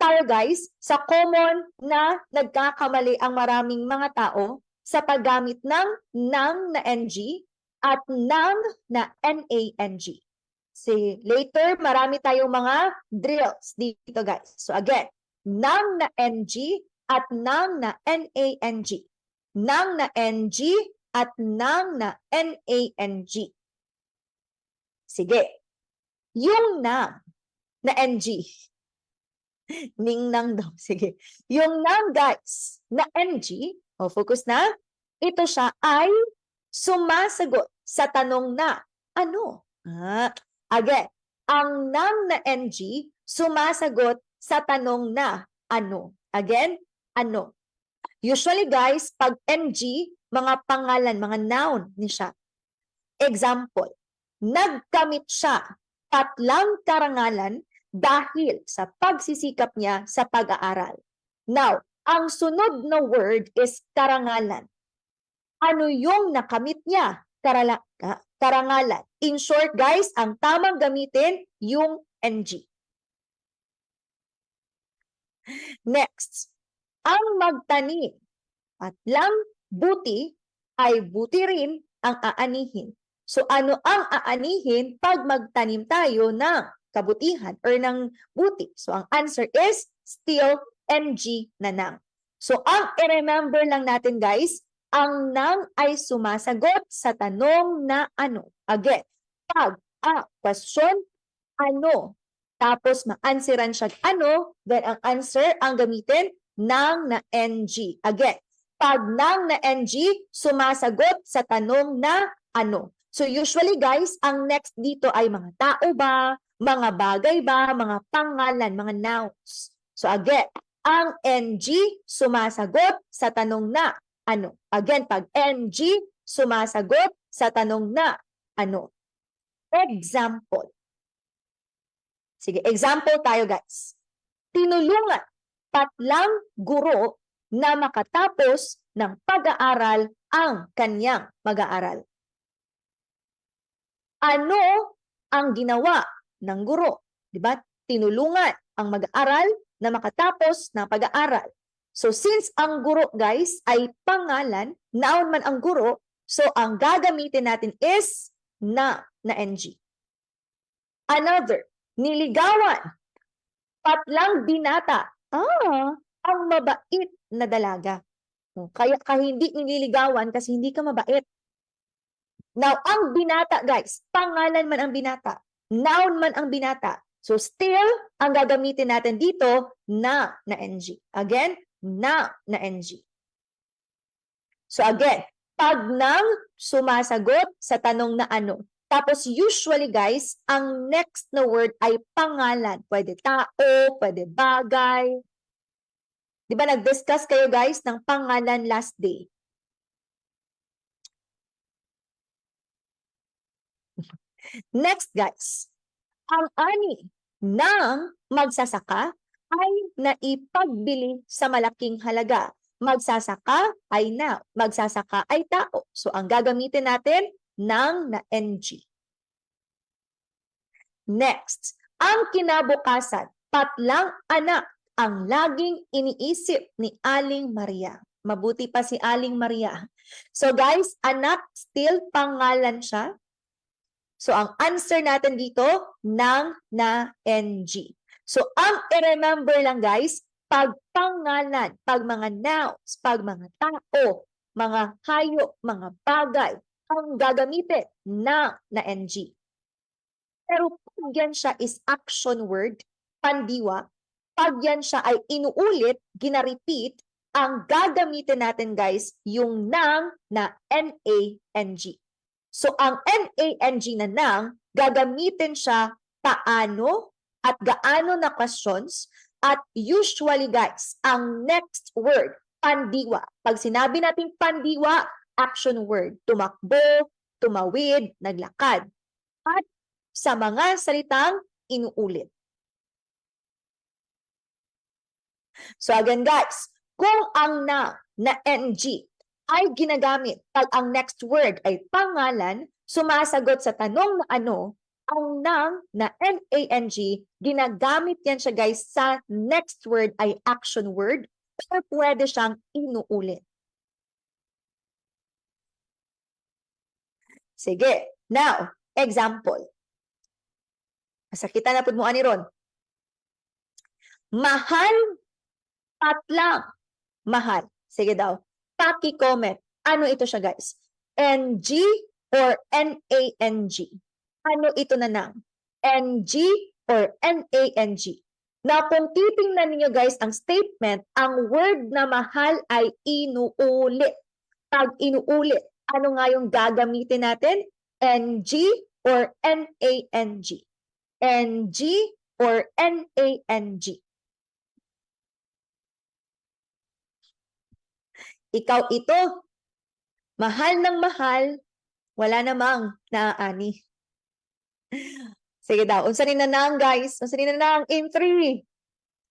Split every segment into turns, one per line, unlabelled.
tayo guys sa common na nagkakamali ang maraming mga tao sa paggamit ng nang na NG at nang na NANG. See, later, marami tayong mga drills dito guys. So again, nang na NG at nang na NANG. Nang na NG at nang na NANG. Sige. Yung nang na NG. Ningnang daw. Sige. Yung nang guys na NG, focus na, ito siya ay sumasagot sa tanong na ano? Again, ang nang na NG sumasagot sa tanong na ano? Again, ano? Usually guys, pag NG, mga pangalan, mga noun ni siya. Example, nagkamit siya tatlang karangalan dahil sa pagsisikap niya sa pag-aaral. Now, ang sunod na word is karangalan. Ano yung nakamit niya? Karangalan. In short, guys, ang tamang gamitin, yung NG. Next, ang magtanim at lang buti ay buti rin ang aanihin. So, ano ang aanihin pag magtanim tayo ng kabutihan or ng buti? So, ang answer is still NG na nang. So, ang i-remember lang natin, guys, ang nang ay sumasagot sa tanong na ano. Again, pag question, ano, tapos ma-answeran siya ano, then ang answer, ang gamitin, nang na NG. Again, pag nang na NG, sumasagot sa tanong na ano. So usually guys, ang next dito ay mga tao ba, mga bagay ba, mga pangalan, mga nouns. So again, ang NG sumasagot sa tanong na ano. Again, pag NG sumasagot sa tanong na ano. Example. Sige, example tayo guys. Tinulungan tatlang guro na makatapos ng pag-aaral ang kanyang mag-aaral. Ano ang ginawa ng guro? Diba? Tinulungan ang mag-aaral na makatapos ng pag-aaral. So since ang guro guys ay pangalan, noun man ang guro, so ang gagamitin natin is na NG. Another, niligawan tatlang binata. Ang mabait na dalaga. Kaya ka hindi nililigawan kasi hindi ka mabait. Now, ang binata, guys, pangalan man ang binata, noun man ang binata. So, still, ang gagamitin natin dito, na NG. Again, na NG. So, again, pag nang sumasagot sa tanong na ano. Tapos, usually, guys, ang next na word ay pangalan. Pwede tao, pwede bagay. Di ba nag-discuss kayo, guys, ng pangalan last day? Next, guys. Ang ani ng magsasaka ay naipagbili sa malaking halaga. Magsasaka ay na, magsasaka ay tao. So, ang gagamitin natin, nang na NG. Next, ang kinabukasan, tatlang anak ang laging iniisip ni Aling Maria. Mabuti pa si Aling Maria. So guys, anak, still pangalan siya. So ang answer natin dito, nang na NG. So ang i-remember lang guys, pag pangalan, pag mga nouns, pag mga tao, mga hayop, mga bagay, ang gagamitin, nang na NG. Pero pag yan siya is action word, pandiwa, pag yan siya ay inuulit, gina-repeat, ang gagamitin natin guys, yung nang na NANG. So ang NANG na nang, gagamitin siya paano at gaano na questions, at usually guys, ang next word, pandiwa. Pag sinabi natin pandiwa, action word, tumakbo, tumawid, naglakad. At sa mga salitang inuulit. So again guys, kung ang na NG ay ginagamit pag ang next word ay pangalan, sumasagot sa tanong na ano, Ang nang na N-A-N-G, ginagamit yan siya guys sa next word ay action word, pero pwede siyang inuulit. Sige. Now, example. Masakita na po mo ani ron. Mahal patlang. Mahal. Sige daw. Paki-comment. Ano ito siya guys? NG or N-A-N-G? Ano ito na nang? NG or N-A-N-G? Na kung titingnan niyo guys ang statement, ang word na mahal ay inuulit. Pag inuulit, ano nga yung gagamitin natin? NG or N-A-N-G? NG or N-A-N-G? Ikaw ito, mahal ng mahal, wala namang naaani. Sige daw, unsanin na nang guys? Unsanin na nang in 3,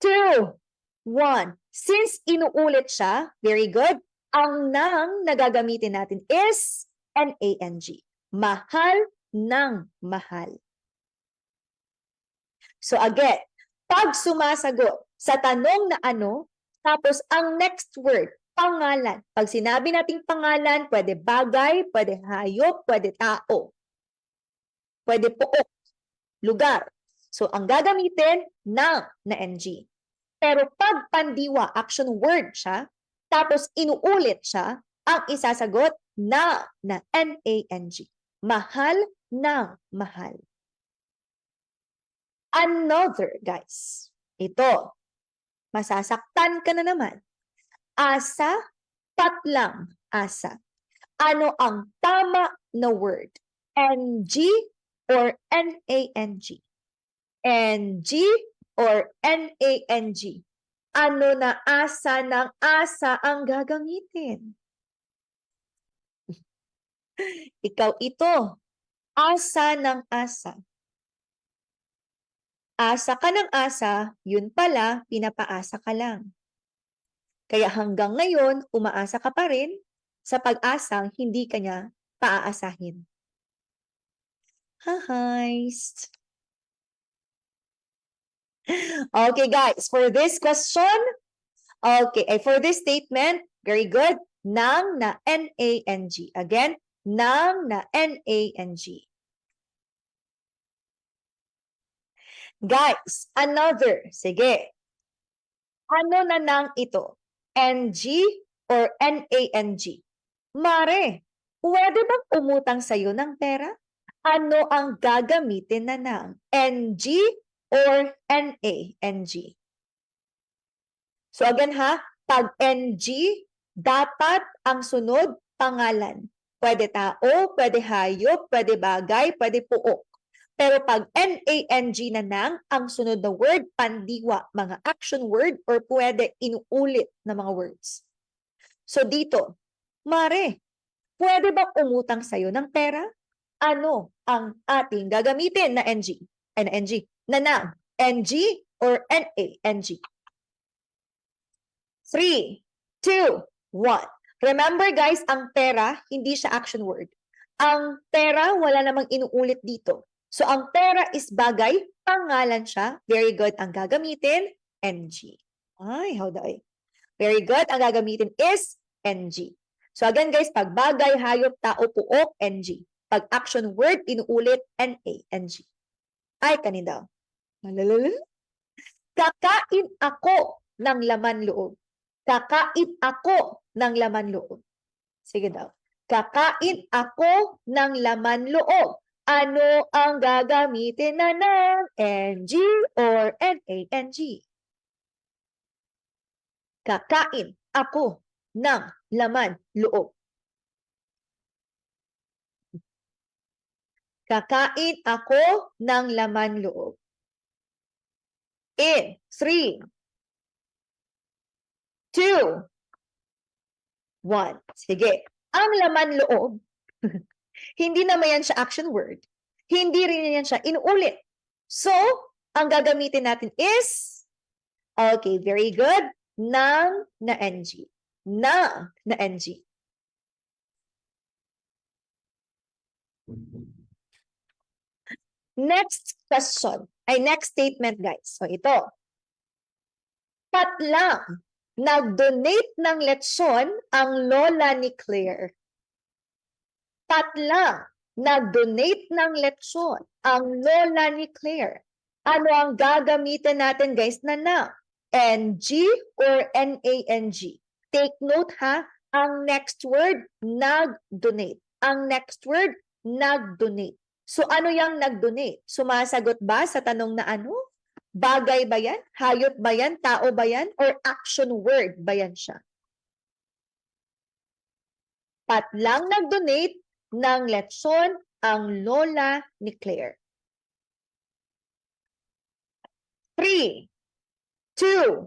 2, 1. Since inuulit siya, very good. Ang nang nagagamitin natin is N-A-N-G. Mahal ng mahal. So again, pag sumasagot sa tanong na ano, tapos ang next word, pangalan. Pag sinabi nating pangalan, pwede bagay, pwede hayop, pwede tao. Pwede pook, lugar. So ang gagamitin, nang na NG. Pero pag pandiwa, action word siya, tapos inuulit siya, ang isasagot na N-A-N-G. Mahal ng mahal. Another, guys. Ito. Masasaktan ka na naman. Asa, patlang, asa. Ano ang tama na word? NG or N-A-N-G? NG or N-A-N-G? Ano na asa ng asa ang gagamitin? Ikaw ito. Asa ng asa. Asa ka ng asa, yun pala, pinapaasa ka lang. Kaya hanggang ngayon, umaasa ka pa rin sa pag-asang hindi ka niya paaasahin. Ha-heist. Okay, guys, for this question, okay, for this statement, very good. Nang na N-A-N-G. Again, nang na N-A-N-G. Guys, another. Sige. Ano na nang ito? NG or N-A-N-G? Mare, pwede bang umutang sa'yo ng pera? Ano ang gagamitin na ng NG or N-A-N-G? So again ha, pag NG, dapat ang sunod pangalan. Pwede tao, pwede hayop, pwede bagay, pwede puok. Pero pag N-A-N-G na nang, ang sunod na word, pandiwa, mga action word, or pwede inuulit na mga words. So dito, Mare, pwede bang umutang sa'yo ng pera? Ano ang ating gagamitin na NG? NG, na nang, NG or N-A-N-G? 3, 2, 1. Remember guys, ang pera, hindi siya action word. Ang pera, wala namang inuulit dito. So, ang pera is bagay, pangalan siya. Very good. Ang gagamitin, NG. Ay, how do I? Very good. Ang gagamitin is NG. So, again guys, pag bagay, hayop, tao, puok, NG. Pag action word, inuulit, NA, NG. Ay, kanina. Kakain ako ng laman loob. Kakain ako ng laman loob. Sige daw. Kakain ako ng laman loob. Ano ang gagamitin na ng NG or N-A-N-G? Kakain ako ng laman loob. Kakain ako ng laman loob. In 3, 2, 1. Sige. Ang laman loob, hindi naman yan siya action word. Hindi rin yan siya inuulit. So, ang gagamitin natin is, okay, very good, nang na NG. Nang na NG. Next question, ay next statement guys. So ito. Patlang nag-donate ng lechon ang lola ni Claire. Patlang nag-donate ng lechon ang lola ni Claire. Ano ang gagamitin natin guys na na? NG or NANG? Take note ha, ang next word, nag-donate. Ang next word, nag-donate. So ano yung nag-donate? Sumasagot ba sa tanong na ano? Bagay ba yan? Hayop ba yan? Tao ba yan? Or action word ba yan siya? Patlang nag-donate ng lechon ang lola ni Claire. 3, 2,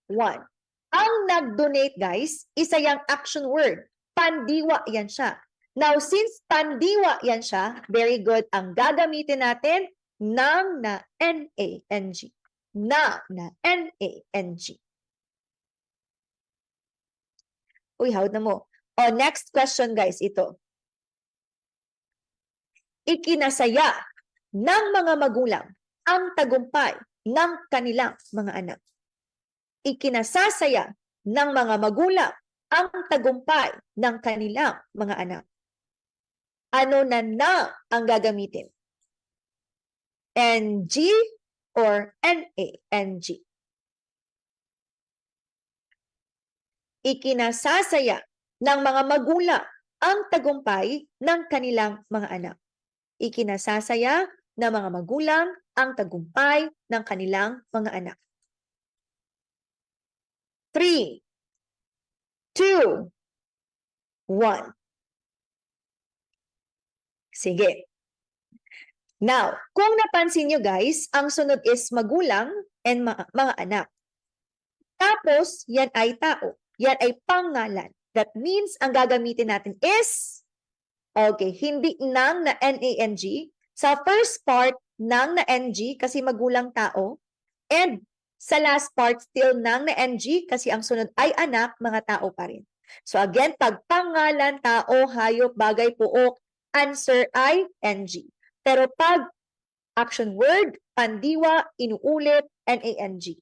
1. Ang nag-donate guys, isa yung action word. Pandiwa yan siya. Now, since pandiwa yan siya, very good. Ang gagamitin natin, nang na N-A-N-G. Na N-A-N-G. Uy, hawad na mo. O, next question guys, ito. Ikinasaya ng mga magulang ang tagumpay ng kanilang mga anak. Ikinasasaya ng mga magulang ang tagumpay ng kanilang mga anak. Ano na ang gagamitin? NG or NANG? Ikinasasaya ng mga magulang ang tagumpay ng kanilang mga anak. Ikinasasaya ng mga magulang ang tagumpay ng kanilang mga anak. 3, 2, 1. Sige. Now, kung napansin nyo guys, ang sunod is magulang and mga anak. Tapos, yan ay tao. Yan ay pangalan. That means, ang gagamitin natin is, okay, hindi nang na NANG. Sa first part, nang na NG kasi magulang tao. And sa last part, still nang na NG kasi ang sunod ay anak, mga tao pa rin. So again, pag pangalan, tao, hayop, bagay, puok, answer ay NG. Pero pag action word, pandiwa, inuulit, NANG.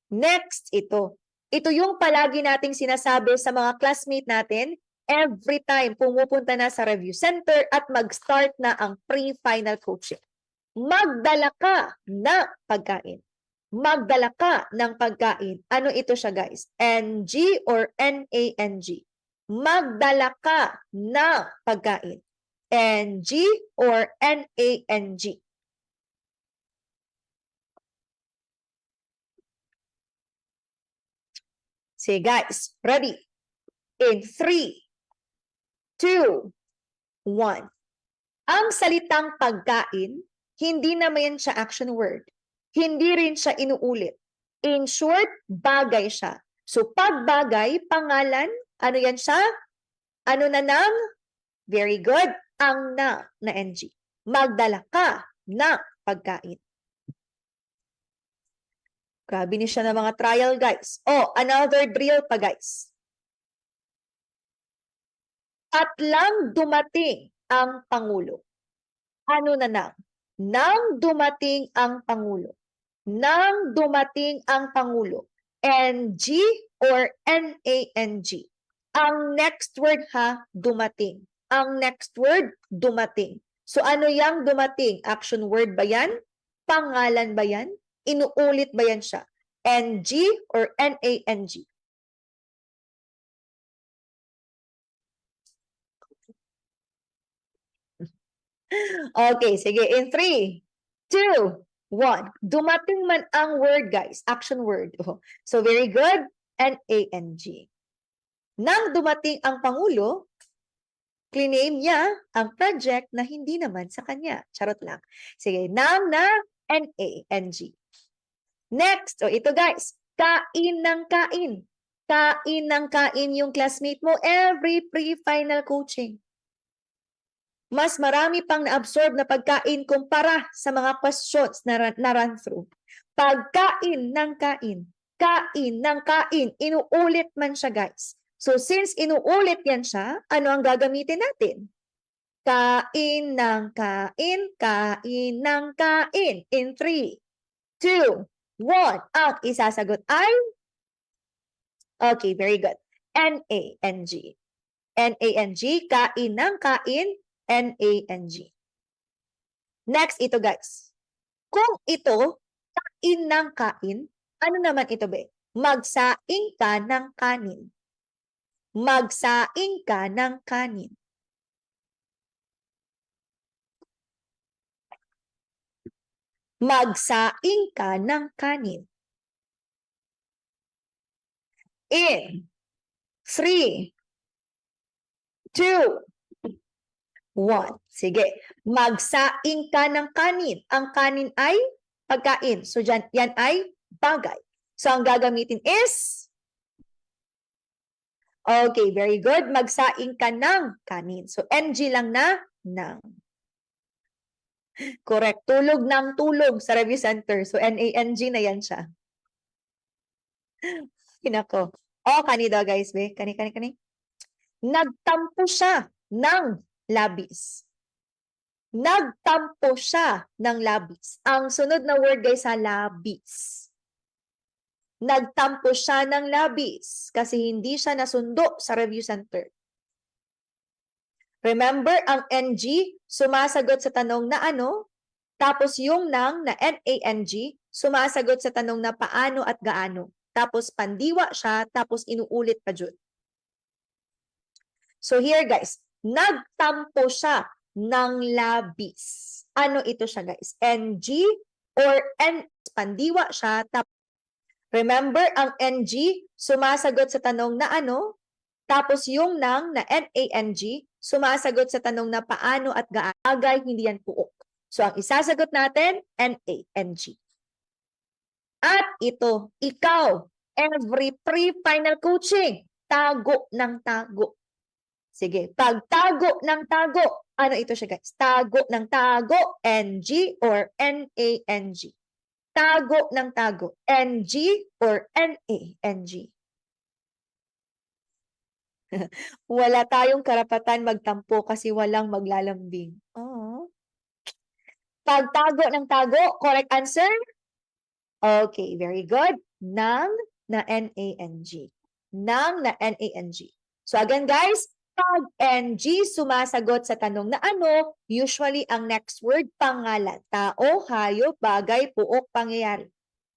Next, ito. Ito yung palagi nating sinasabi sa mga classmate natin every time pumupunta na sa review center at mag-start na ang pre-final coaching. Magdala ka ng pagkain. Magdala ka ng pagkain. Ano ito siya guys? NG or NANG? Magdala ka ng pagkain. NG or NANG? Sige guys, ready? In 3, 2, 1. Ang salitang pagkain, hindi naman siya action word. Hindi rin siya inuulit. In short, bagay siya. So pag bagay, pangalan, ano yan siya? Ano na nang? Very good. Ang na NG. Magdala ka ng pagkain. Grabe ni siya ng mga trial, guys. Oh, another drill pa, guys. At lang dumating ang Pangulo. Ano na nang? Nang dumating ang Pangulo. Nang dumating ang Pangulo. NG or NANG? Ang next word ha, dumating. Ang next word, dumating. So ano yang dumating? Action word ba yan? Pangalan ba yan? Inuulit ba yan siya? NG or NANG? Okay, sige. In 3, 2, 1. Dumating man ang word, guys. Action word. So very good. NANG. Nang dumating ang Pangulo, claim niya ang project na hindi naman sa kanya. Charot lang. Sige, nang na NANG. Next, ito guys, kain ng kain. Kain ng kain yung classmate mo every pre-final coaching. Mas marami pang na-absorb na pagkain kumpara sa mga questions na run through. Pagkain ng kain. Kain ng kain. Inuulit man siya guys. So since inuulit yan siya, ano ang gagamitin natin? Kain ng kain, kain ng kain. In 3, 2, 1. Ang isasagot ay? Okay, very good. N-A-N-G. N-A-N-G, kain ng kain, N-A-N-G. Next, ito guys. Kung ito, kain ng kain, ano naman ito be? Magsaing ka ng kanin. Magsaing ka ng kanin. Magsaing ka ng kanin. In 3, 2, 1. Sige. Magsaing ka ng kanin. Ang kanin ay pagkain. So, yan ay bagay. So, ang gagamitin is? Okay, very good. Magsaing ka ng kanin. So, NG lang na ng. Correct. Tulog ng tulog sa review center. So, N-A-N-G na yan siya. Hinako. Kani daw guys, be. Kani. Nagtampo siya ng labis. Nagtampo siya ng labis. Ang sunod na word guys sa labis. Nagtampo siya ng labis kasi hindi siya nasundo sa review center. Remember, ang NG sumasagot sa tanong na ano, tapos yung nang na NANG sumasagot sa tanong na paano at gaano. Tapos pandiwa siya, tapos inuulit pa dyan. So here guys, nagtampo siya ng labis. Ano ito siya guys? NG or N, pandiwa siya. Remember, ang NG sumasagot sa tanong na ano, tapos yung nang na NANG sumasagot sa tanong na paano at gaano. Agay, hindi yan puok. So ang isasagot natin, NANG. At ito, ikaw, every pre-final coaching, tago ng tago. Sige, pagtago ng tago, ano ito siya guys? Tago ng tago, NG or NANG. Tago ng tago, NG or NANG. Wala tayong karapatan magtampo kasi walang maglalambing. Pagtago ng tago, correct answer? Okay, very good. Nang na NANG. Nang na NANG. So again guys, pag NG sumasagot sa tanong na ano, usually ang next word, pangalan. Tao, hayop, bagay, puok, pangyayari.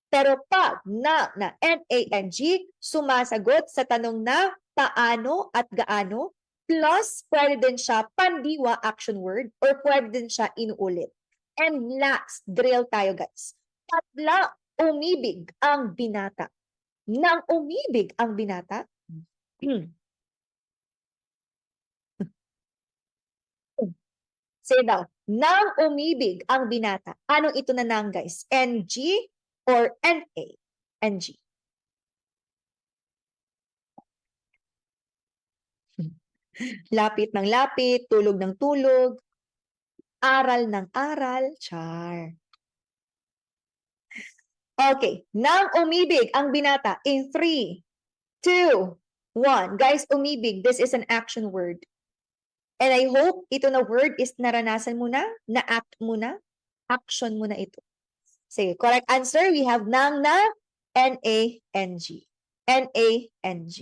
Pero pag na NANG sumasagot sa tanong na paano at gaano, plus pwede din siya pandiwa action word or pwede din siya inuulit. And last, drill tayo guys. Tatla, umibig ang binata. Nang umibig ang binata, say daw, nang umibig ang binata. Anong ito na nang guys? NG or NANG? Lapit ng lapit, tulog ng tulog, aral ng aral, char. Okay, nang umibig ang binata in 3, 2, 1. Guys, umibig, this is an action word. And I hope ito na word is naranasan mo na, na-act mo na, action mo na ito. Sige, correct answer, we have nang na NANG. NANG.